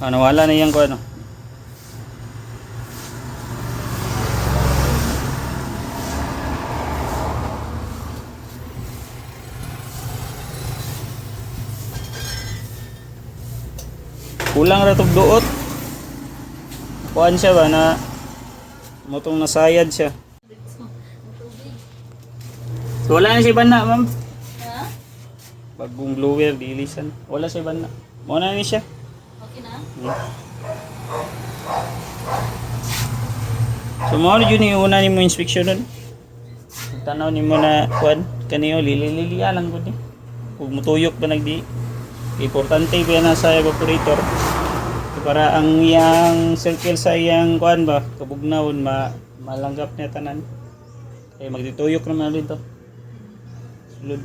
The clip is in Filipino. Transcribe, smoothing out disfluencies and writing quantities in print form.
Ano, wala na yan ko ano. Kulang ra tog duot. Kuan siya ba na motong nasayad siya. So, wala na si Bana, ma'am. Ha? Bagong blower, dilisan. Wala si Bana. Muna ni siya. Okay na? So, mo yun yung una ni mo inspection nun. Tanaw ni mo na kuan kaniyo lili-lilia lang gud ni. Ug mutuyok ba nagdi. Importante ba na sa evaporator. Para ang yang circle sa yang kuan ba kabugnawon malanggap niya tanan. Kay magdituyok naman dito. Sulod.